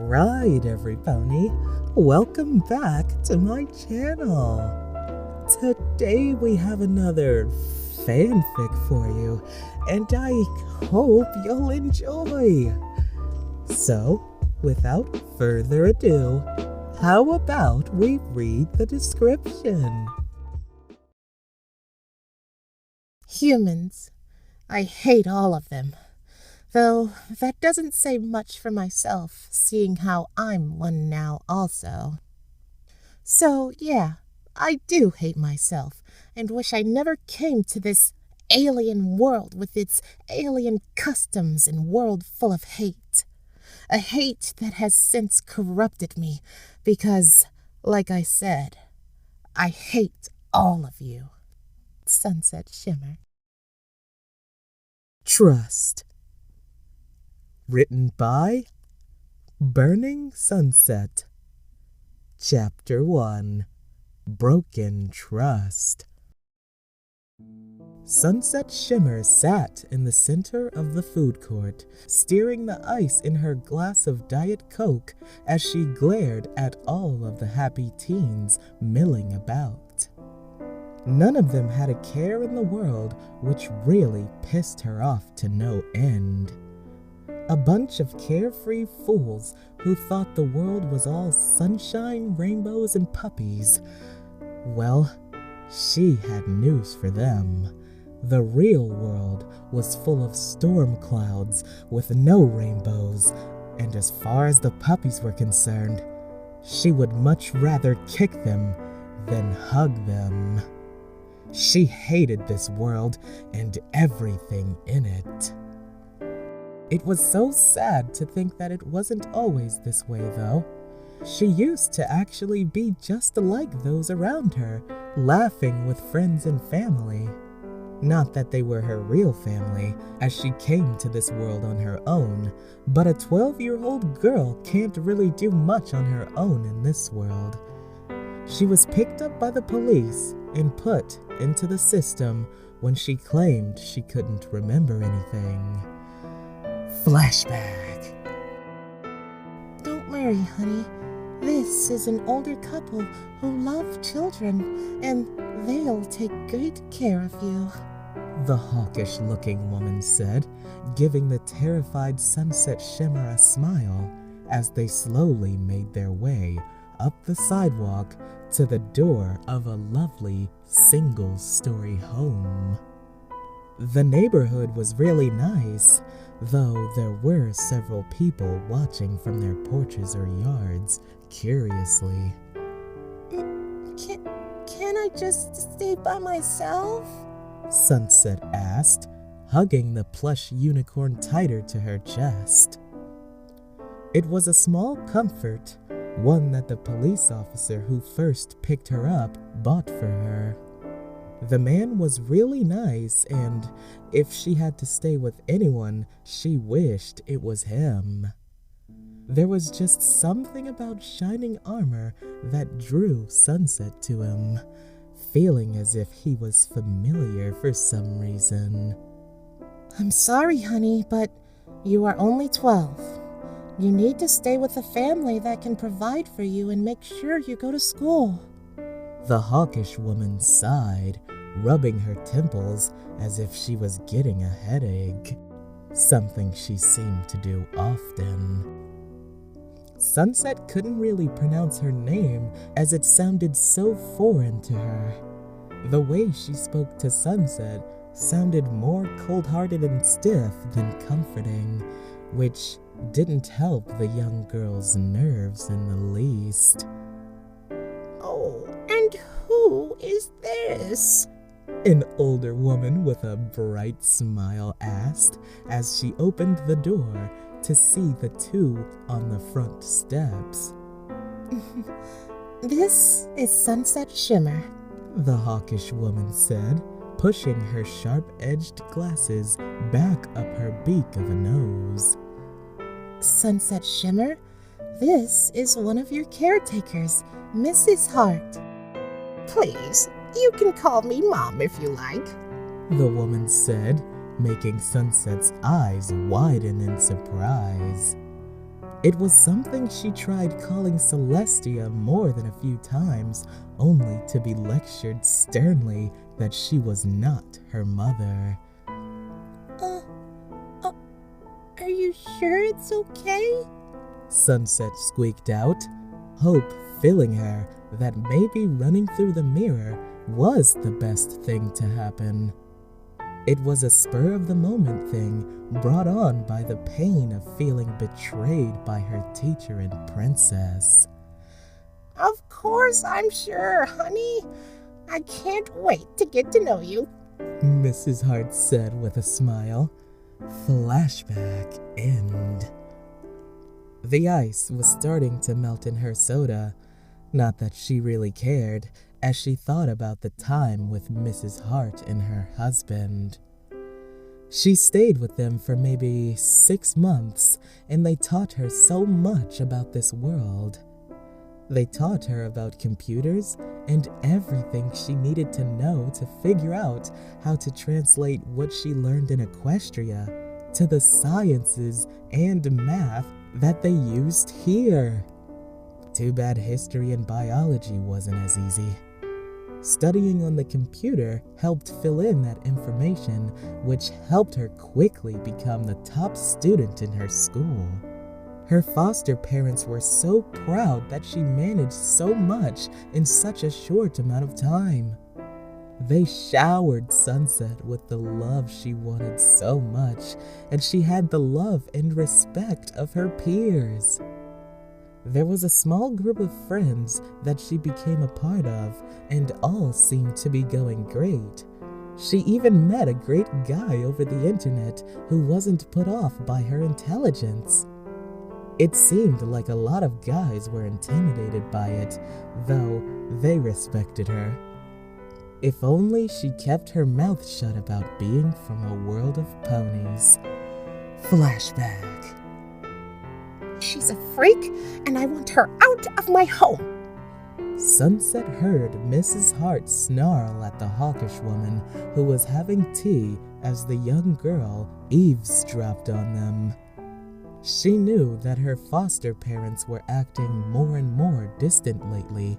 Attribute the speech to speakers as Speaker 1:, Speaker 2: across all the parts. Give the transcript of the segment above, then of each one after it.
Speaker 1: Alright, everybody, welcome back to my channel. Today we have another fanfic for you, and I hope you'll enjoy. So, without further ado, how about we read the description?
Speaker 2: Humans. I hate all of them. Though that doesn't say much for myself, seeing how I'm one now also. So yeah, I do hate myself, and wish I never came to this alien world with its alien customs and world full of hate. A hate that has since corrupted me, because, like I said, I hate all of you. Sunset Shimmer.
Speaker 1: Trust. Written by Burning Sunset. Chapter 1. Broken Trust. Sunset Shimmer sat in the center of the food court, stirring the ice in her glass of Diet Coke as she glared at all of the happy teens milling about. None of them had a care in the world, which really pissed her off to no end. A bunch of carefree fools who thought the world was all sunshine, rainbows, and puppies. Well, she had news for them. The real world was full of storm clouds with no rainbows, and as far as the puppies were concerned, she would much rather kick them than hug them. She hated this world and everything in it. It was so sad to think that it wasn't always this way, though. She used to actually be just like those around her, laughing with friends and family. Not that they were her real family, as she came to this world on her own, but a 12-year-old girl can't really do much on her own in this world. She was picked up by the police and put into the system when she claimed she couldn't remember anything. Flashback.
Speaker 2: Don't worry, honey. This is an older couple who love children, and they'll take great care of you.
Speaker 1: The hawkish-looking woman said, giving the terrified Sunset Shimmer a smile as they slowly made their way up the sidewalk to the door of a lovely single-story home. The neighborhood was really nice, though there were several people watching from their porches or yards, curiously.
Speaker 2: Can I just stay by myself?
Speaker 1: Sunset asked, hugging the plush unicorn tighter to her chest. It was a small comfort, one that the police officer who first picked her up bought for her. The man was really nice, and if she had to stay with anyone, she wished it was him. There was just something about shining armor that drew Sunset to him, feeling as if he was familiar for some reason.
Speaker 2: I'm sorry, honey, but you are only 12. You need to stay with a family that can provide for you and make sure you go to school.
Speaker 1: The hawkish woman sighed, rubbing her temples as if she was getting a headache, something she seemed to do often. Sunset couldn't really pronounce her name as it sounded so foreign to her. The way she spoke to Sunset sounded more cold-hearted and stiff than comforting, which didn't help the young girl's nerves in the least.
Speaker 2: Oh, and who is this?
Speaker 1: An older woman with a bright smile asked as she opened the door to see the two on the front steps.
Speaker 2: This is Sunset Shimmer,
Speaker 1: the hawkish woman said, pushing her sharp-edged glasses back up her beak of a nose.
Speaker 2: Sunset Shimmer, this is one of your caretakers, Mrs. Hart. Please, you can call me Mom if you like,
Speaker 1: the woman said, making Sunset's eyes widen in surprise. It was something she tried calling Celestia more than a few times, only to be lectured sternly that she was not her mother.
Speaker 2: Are you sure it's okay?
Speaker 1: Sunset squeaked out, hope filling her that maybe running through the mirror was the best thing to happen. It was a spur-of-the-moment thing brought on by the pain of feeling betrayed by her teacher and princess.
Speaker 2: Of course I'm sure, honey. I can't wait to get to know you,
Speaker 1: Mrs. Hart said with a smile. Flashback end. The ice was starting to melt in her soda. Not that she really cared, as she thought about the time with Mrs. Hart and her husband. She stayed with them for maybe 6 months, and they taught her so much about this world. They taught her about computers and everything she needed to know to figure out how to translate what she learned in Equestria to the sciences and math that they used here. Too bad history and biology wasn't as easy. Studying on the computer helped fill in that information, which helped her quickly become the top student in her school. Her foster parents were so proud that she managed so much in such a short amount of time. They showered Sunset with the love she wanted so much, and she had the love and respect of her peers. There was a small group of friends that she became a part of, and all seemed to be going great. She even met a great guy over the internet who wasn't put off by her intelligence. It seemed like a lot of guys were intimidated by it, though they respected her. If only she kept her mouth shut about being from a world of ponies. Flashback.
Speaker 2: She's a freak, and I want her out of my home.
Speaker 1: Sunset heard Mrs. Hart snarl at the hawkish woman who was having tea as the young girl eavesdropped on them. She knew that her foster parents were acting more and more distant lately,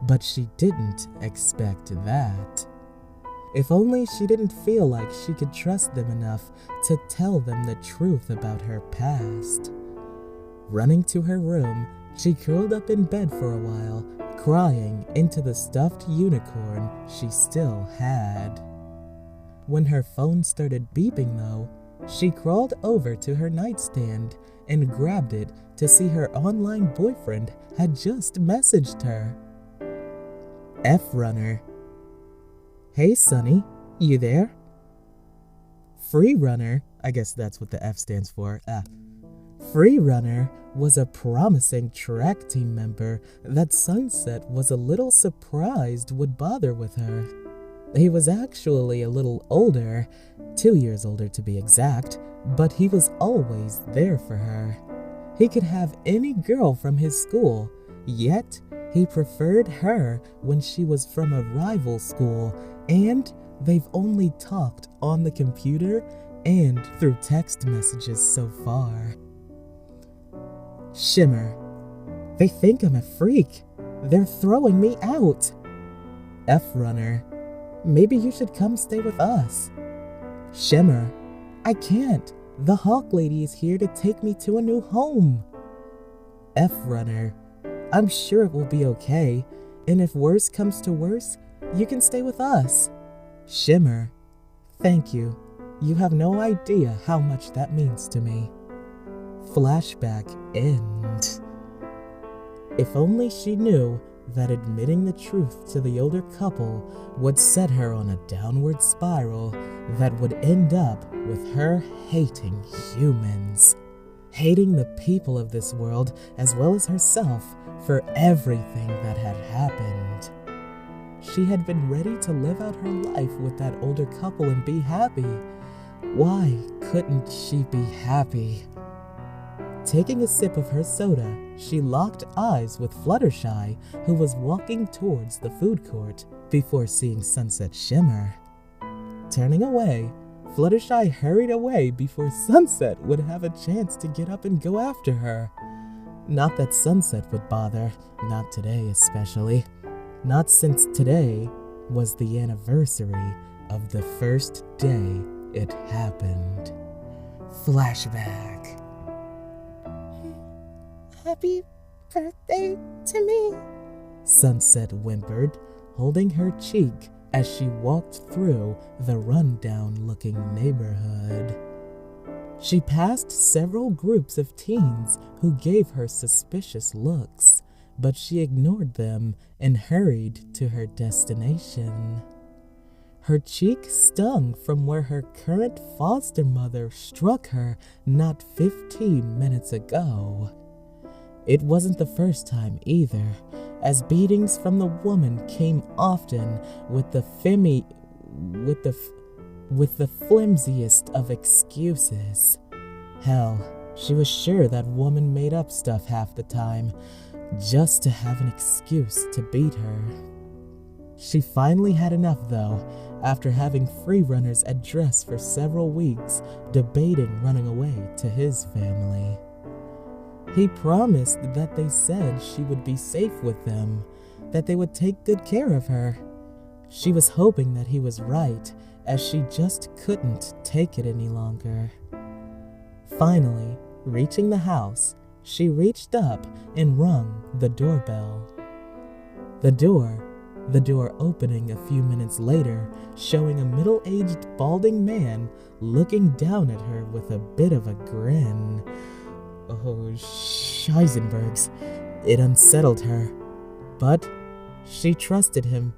Speaker 1: but she didn't expect that. If only she didn't feel like she could trust them enough to tell them the truth about her past. Running to her room, she curled up in bed for a while, crying into the stuffed unicorn she still had. When her phone started beeping though, she crawled over to her nightstand and grabbed it to see her online boyfriend had just messaged her. F-Runner. Hey Sonny, you there? Free Runner, I guess that's what the F stands for. Free Runner was a promising track team member that Sunset was a little surprised would bother with her. He was actually a little older, 2 years older to be exact, but he was always there for her. He could have any girl from his school, yet he preferred her when she was from a rival school, and they've only talked on the computer and through text messages so far. Shimmer. They think I'm a freak. They're throwing me out. F-Runner. Maybe you should come stay with us. Shimmer. I can't. The Hawk Lady is here to take me to a new home. F-Runner. I'm sure it will be okay, and if worse comes to worse, you can stay with us. Shimmer. Thank you. You have no idea how much that means to me. Flashback end. If only she knew that admitting the truth to the older couple would set her on a downward spiral that would end up with her hating humans. Hating the people of this world as well as herself for everything that had happened. She had been ready to live out her life with that older couple and be happy. Why couldn't she be happy? Taking a sip of her soda, she locked eyes with Fluttershy, who was walking towards the food court before seeing Sunset Shimmer. Turning away, Fluttershy hurried away before Sunset would have a chance to get up and go after her. Not that Sunset would bother, not today especially. Not since today was the anniversary of the first day it happened. Flashback.
Speaker 2: Happy birthday to me,
Speaker 1: Sunset whimpered, holding her cheek as she walked through the run-down-looking neighborhood. She passed several groups of teens who gave her suspicious looks, but she ignored them and hurried to her destination. Her cheek stung from where her current foster mother struck her not 15 minutes ago. It wasn't the first time either, as beatings from the woman came often with the flimsiest of excuses. Hell, she was sure that woman made up stuff half the time, just to have an excuse to beat her. She finally had enough, though, after having free runners address for several weeks, debating running away to his family. He promised that they said she would be safe with them, that they would take good care of her. She was hoping that he was right, as she just couldn't take it any longer. Finally, reaching the house, she reached up and rung the doorbell. The door opening a few minutes later, showing a middle-aged balding man looking down at her with a bit of a grin. Oh, Scheisenbergs. It unsettled her. But she trusted him,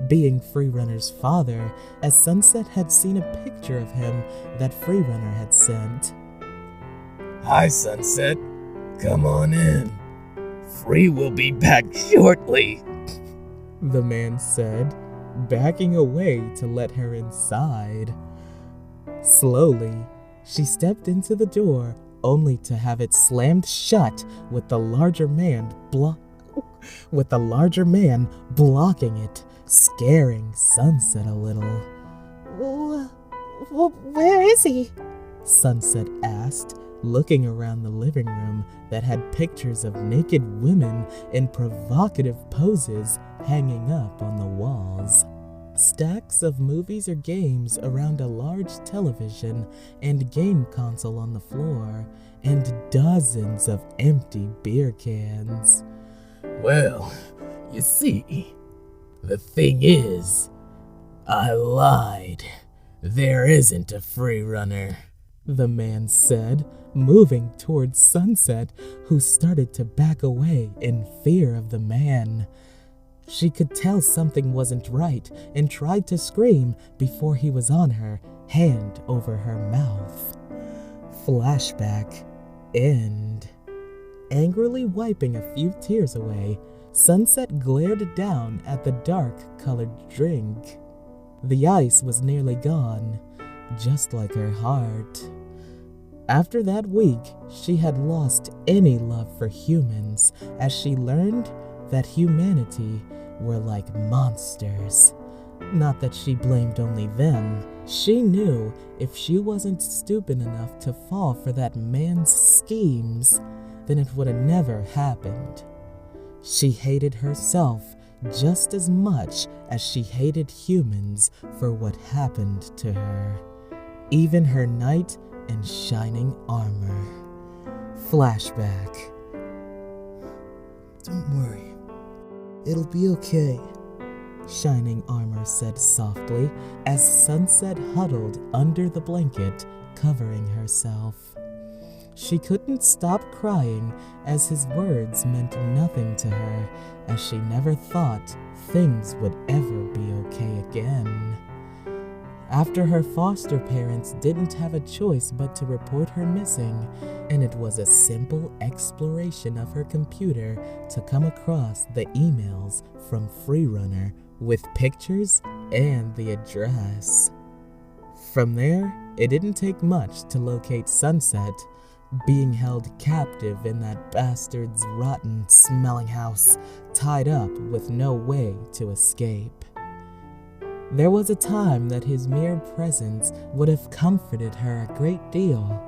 Speaker 1: being Freerunner's father, as Sunset had seen a picture of him that Freerunner had sent.
Speaker 3: Hi, Sunset. Come on in. Free will be back shortly,
Speaker 1: the man said, backing away to let her inside. Slowly, she stepped into the door, only to have it slammed shut with the larger man blocking it, scaring Sunset a little.
Speaker 2: Where is he?
Speaker 1: Sunset asked, looking around the living room that had pictures of naked women in provocative poses hanging up on the walls. Stacks of movies or games around a large television and game console on the floor, and dozens of empty beer cans.
Speaker 3: Well, you see, the thing is, I lied. There isn't a free runner,
Speaker 1: the man said, moving towards Sunset, who started to back away in fear of the man. She could tell something wasn't right and tried to scream before he was on her, hand over her mouth. Flashback. End. Angrily wiping a few tears away, Sunset glared down at the dark-colored drink. The ice was nearly gone, just like her heart. After that week, she had lost any love for humans, as she learned that humanity were like monsters. Not that she blamed only them. She knew if she wasn't stupid enough to fall for that man's schemes, then it would have never happened. She hated herself just as much as she hated humans for what happened to her. Even her knight in shining armor. Flashback.
Speaker 4: Don't worry. It'll be okay,
Speaker 1: Shining Armor said softly as Sunset huddled under the blanket, covering herself. She couldn't stop crying as his words meant nothing to her, as she never thought things would ever be okay again. After her foster parents didn't have a choice but to report her missing, and it was a simple exploration of her computer to come across the emails from Freerunner with pictures and the address. From there, it didn't take much to locate Sunset, being held captive in that bastard's rotten-smelling house, tied up with no way to escape. There was a time that his mere presence would have comforted her a great deal,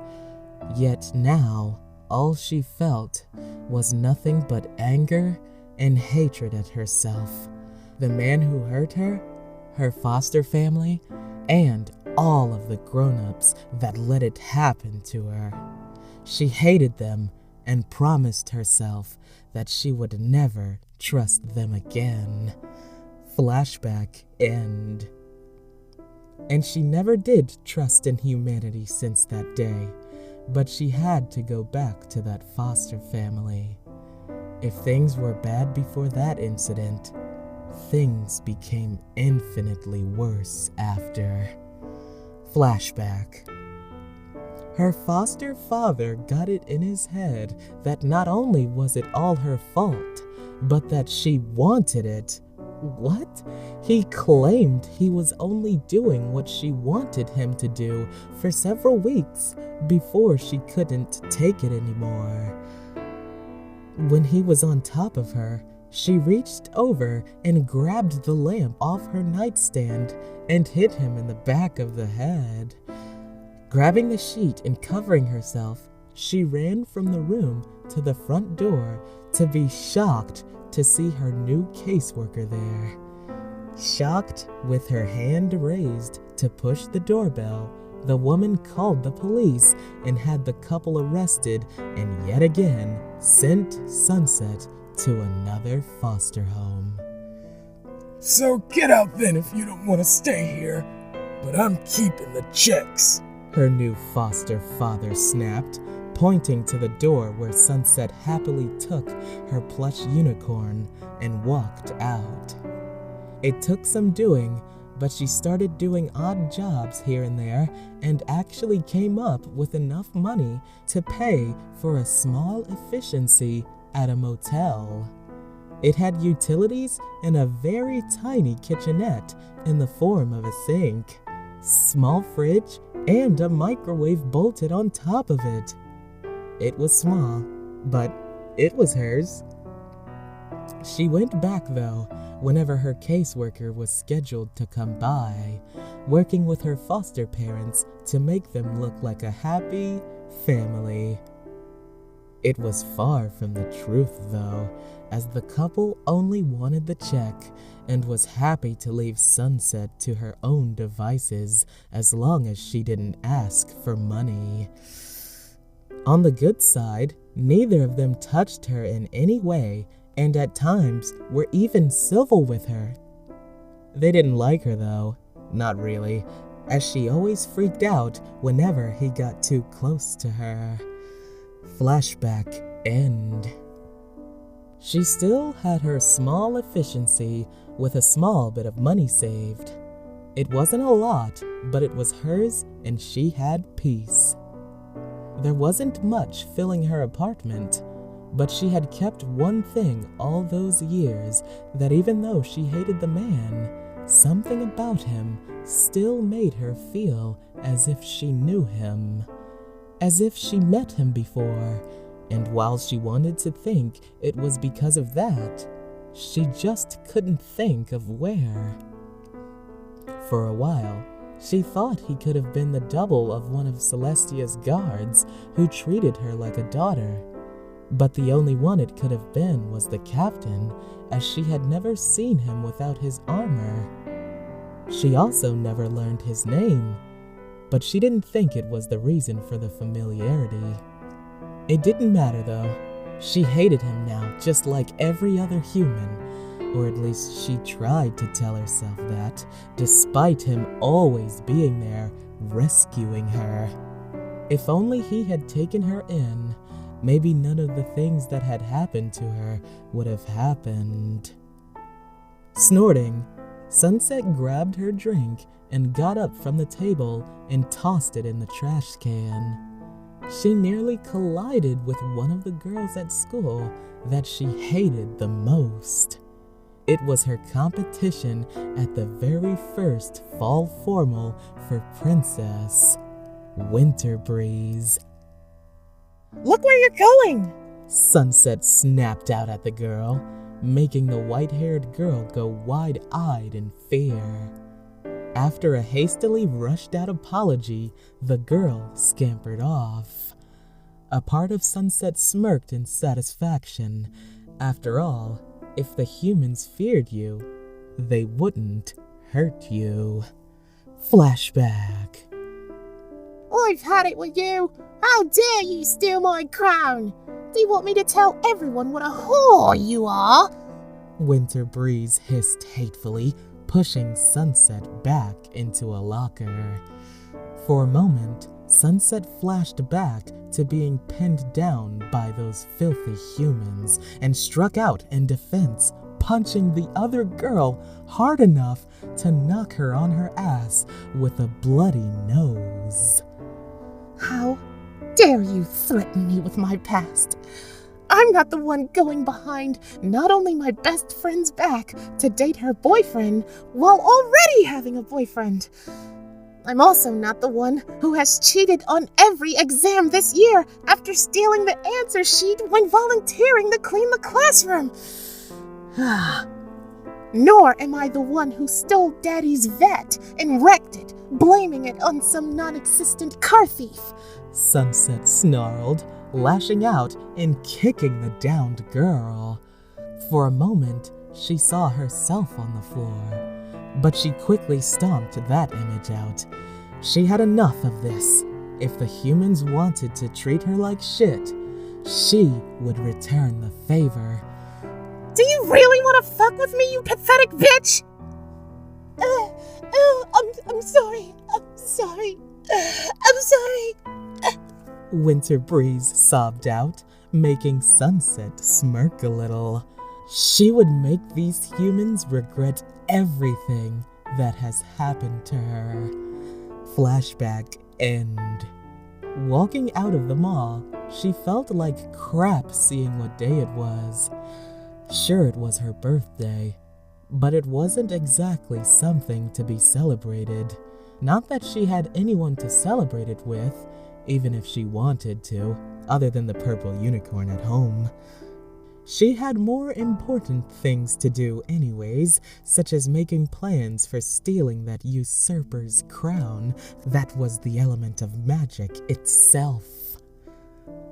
Speaker 1: yet now all she felt was nothing but anger and hatred at herself, the man who hurt her, her foster family, and all of the grown-ups that let it happen to her. She hated them and promised herself that she would never trust them again. Flashback end. And she never did trust in humanity since that day, but she had to go back to that foster family. If things were bad before that incident, things became infinitely worse after. Flashback. Her foster father got it in his head that not only was it all her fault, but that she wanted it. What? He claimed he was only doing what she wanted him to do for several weeks before she couldn't take it anymore. When he was on top of her, she reached over and grabbed the lamp off her nightstand and hit him in the back of the head. Grabbing the sheet and covering herself, she ran from the room to the front door to be shocked to see her new caseworker there. Shocked, with her hand raised to push the doorbell, the woman called the police and had the couple arrested and yet again sent Sunset to another foster home.
Speaker 3: So get out then if you don't want to stay here, but I'm keeping the checks,
Speaker 1: her new foster father snapped, pointing to the door where Sunset happily took her plush unicorn and walked out. It took some doing, but she started doing odd jobs here and there and actually came up with enough money to pay for a small efficiency at a motel. It had utilities and a very tiny kitchenette in the form of a sink, small fridge, and a microwave bolted on top of it. It was small, but it was hers. She went back, though, whenever her caseworker was scheduled to come by, working with her foster parents to make them look like a happy family. It was far from the truth, though, as the couple only wanted the check and was happy to leave Sunset to her own devices as long as she didn't ask for money. On the good side, neither of them touched her in any way and at times were even civil with her. They didn't like her, though, not really, as she always freaked out whenever he got too close to her. Flashback end. She still had her small efficiency with a small bit of money saved. It wasn't a lot, but it was hers and she had peace. There wasn't much filling her apartment, but she had kept one thing all those years, that even though she hated the man, something about him still made her feel as if she knew him, as if she met him before, and while she wanted to think it was because of that, she just couldn't think of where. For a while, she thought he could have been the double of one of Celestia's guards who treated her like a daughter. But the only one it could have been was the captain, as she had never seen him without his armor. She also never learned his name, but she didn't think it was the reason for the familiarity. It didn't matter, though. She hated him now, just like every other human. Or at least she tried to tell herself that, despite him always being there, rescuing her. If only he had taken her in, maybe none of the things that had happened to her would have happened. Snorting, Sunset grabbed her drink and got up from the table and tossed it in the trash can. She nearly collided with one of the girls at school that she hated the most. It was her competition at the very first fall formal for Princess Winter Breeze.
Speaker 2: Look where you're going!
Speaker 1: Sunset snapped out at the girl, making the white-haired girl go wide-eyed in fear. After a hastily rushed-out apology, the girl scampered off. A part of Sunset smirked in satisfaction. After all, if the humans feared you, they wouldn't hurt you. Flashback.
Speaker 2: I've had it with you. How dare you steal my crown? Do you want me to tell everyone what a whore you are?
Speaker 1: Winter Breeze hissed hatefully, pushing Sunset back into a locker. For a moment, Sunset flashed back to being pinned down by those filthy humans and struck out in defense, punching the other girl hard enough to knock her on her ass with a bloody nose.
Speaker 2: How dare you threaten me with my past? I'm not the one going behind not only my best friend's back to date her boyfriend while already having a boyfriend. I'm also not the one who has cheated on every exam this year after stealing the answer sheet when volunteering to clean the classroom. Nor am I the one who stole Daddy's vet and wrecked it, blaming it on some non-existent car thief.
Speaker 1: Sunset snarled, lashing out and kicking the downed girl. For a moment, she saw herself on the floor, but she quickly stomped that image out. She had enough of this. If the humans wanted to treat her like shit, she would return the favor.
Speaker 2: Do you really want to fuck with me, you pathetic bitch? I'm sorry. I'm sorry.
Speaker 1: Winter Breeze sobbed out, making Sunset smirk a little. She would make these humans regret everything that has happened to her. Flashback end. Walking out of the mall, she felt like crap seeing what day it was. Sure, it was her birthday, but it wasn't exactly something to be celebrated. Not that she had anyone to celebrate it with, even if she wanted to, other than the purple unicorn at home. She had more important things to do anyways, such as making plans for stealing that usurper's crown that was the element of magic itself.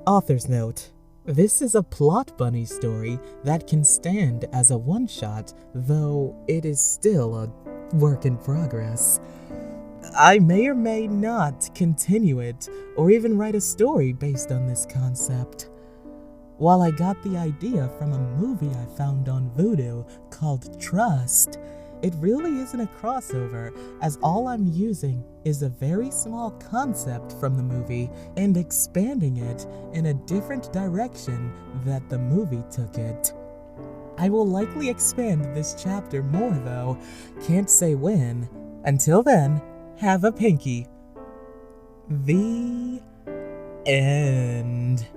Speaker 1: Author's note: this is a plot bunny story that can stand as a one-shot, though it is still a work in progress. I may or may not continue it, or even write a story based on this concept. While I got the idea from a movie I found on Vudu called Trust, it really isn't a crossover, as all I'm using is a very small concept from the movie and expanding it in a different direction that the movie took it. I will likely expand this chapter more though, can't say when. Until then, have a pinky. The end.